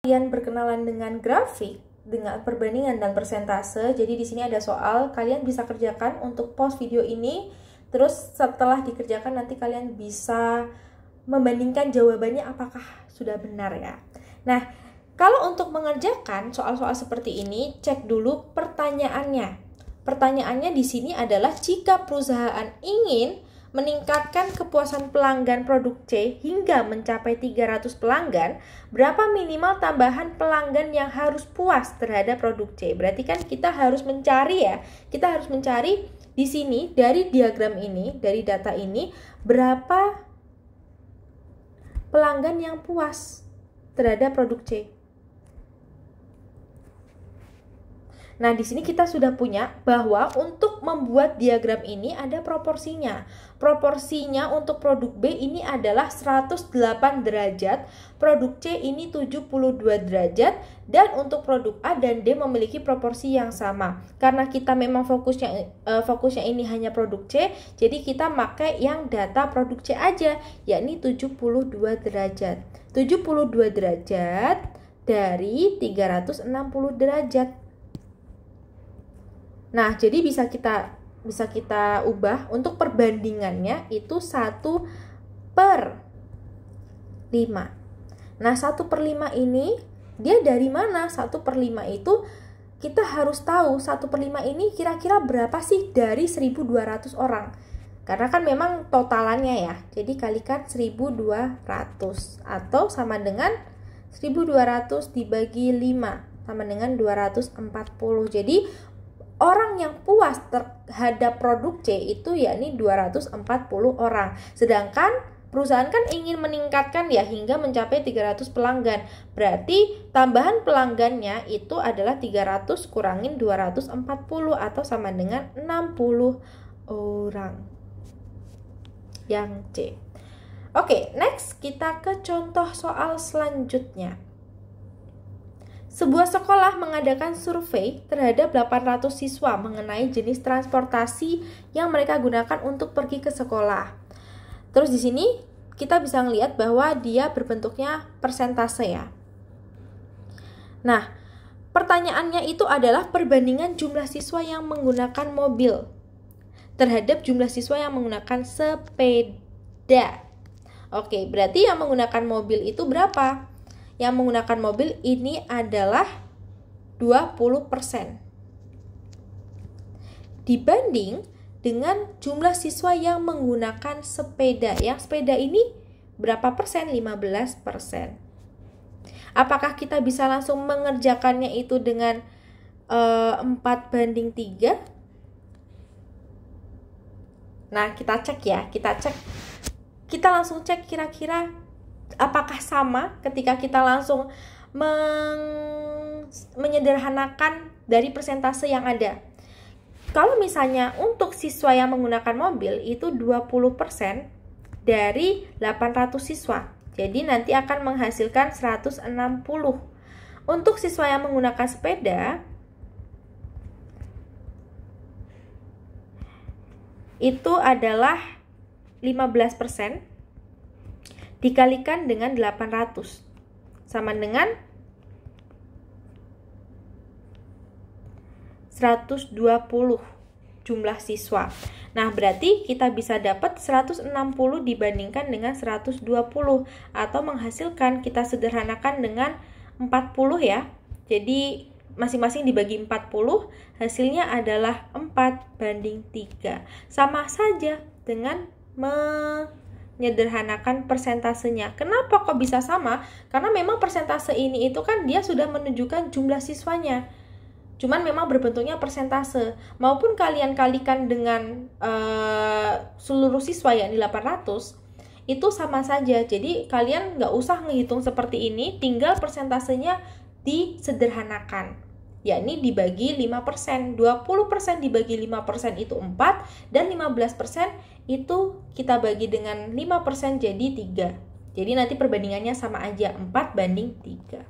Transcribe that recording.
Kalian berkenalan dengan grafik, dengan perbandingan dan persentase. Jadi di sini ada soal, kalian bisa kerjakan untuk pause video ini. Terus setelah dikerjakan nanti kalian bisa membandingkan jawabannya apakah sudah benar ya. Nah, kalau untuk mengerjakan soal-soal seperti ini, cek dulu pertanyaannya. Pertanyaannya di sini adalah jika perusahaan ingin meningkatkan kepuasan pelanggan produk C hingga mencapai 300 pelanggan, berapa minimal tambahan pelanggan yang harus puas terhadap produk C? Berarti kan kita harus mencari ya, kita harus mencari di sini dari diagram ini, dari data ini, berapa pelanggan yang puas terhadap produk C. Nah, di sini kita sudah punya bahwa untuk membuat diagram ini ada proporsinya. Proporsinya untuk produk B ini adalah 108 derajat, produk C ini 72 derajat, dan untuk produk A dan D memiliki proporsi yang sama. Karena kita memang fokusnya ini hanya produk C, jadi kita pakai yang data produk C aja, yakni 72 derajat. 72 derajat dari 360 derajat. Nah, jadi bisa kita ubah untuk perbandingannya itu 1/5. Nah, 1/5 ini dia dari mana? 1/5 itu kita harus tahu 1/5 ini kira-kira berapa sih dari 1.200 orang. Karena kan memang totalannya ya. Jadi kalikan 1.200 atau sama dengan 1.200 dibagi 5 sama dengan 240. Jadi orang yang puas terhadap produk C itu yakni 240 orang. Sedangkan perusahaan kan ingin meningkatkan ya hingga mencapai 300 pelanggan. Berarti tambahan pelanggannya itu adalah 300 kurangin 240 atau sama dengan 60 orang. Yang C. Oke, next kita ke contoh soal selanjutnya. Sebuah sekolah mengadakan survei terhadap 800 siswa mengenai jenis transportasi yang mereka gunakan untuk pergi ke sekolah. Terus di sini kita bisa melihat bahwa dia berbentuknya persentase ya. Nah, pertanyaannya itu adalah perbandingan jumlah siswa yang menggunakan mobil terhadap jumlah siswa yang menggunakan sepeda. Oke, berarti yang menggunakan mobil itu berapa? Yang menggunakan mobil ini adalah 20% dibanding dengan jumlah siswa yang menggunakan sepeda. Yang sepeda ini berapa persen? 15%. Apakah kita bisa langsung mengerjakannya itu dengan 4/3? Nah, kita cek ya, kita langsung cek kira-kira apakah sama ketika kita langsung menyederhanakan dari persentase yang ada. Kalau misalnya untuk siswa yang menggunakan mobil itu 20% dari 800 siswa. Jadi nanti akan menghasilkan 160. Untuk siswa yang menggunakan sepeda itu adalah 15% dikalikan dengan 800 sama dengan 120 jumlah siswa. Nah, berarti kita bisa dapat 160 dibandingkan dengan 120 atau menghasilkan, kita sederhanakan dengan 40 ya. Jadi masing-masing dibagi 40, hasilnya adalah 4/3. Sama saja dengan menyederhanakan persentasenya. Kenapa kok bisa sama? Karena memang persentase ini itu kan dia sudah menunjukkan jumlah siswanya. Cuman memang berbentuknya persentase. Maupun kalian kalikan dengan seluruh siswa yakni 800, itu sama saja. Jadi kalian nggak usah ngehitung seperti ini, tinggal persentasenya disederhanakan, yakni dibagi 5%. 20% dibagi 5% itu 4, dan 15% itu kita bagi dengan 5% jadi 3. Jadi nanti perbandingannya sama aja, 4/3.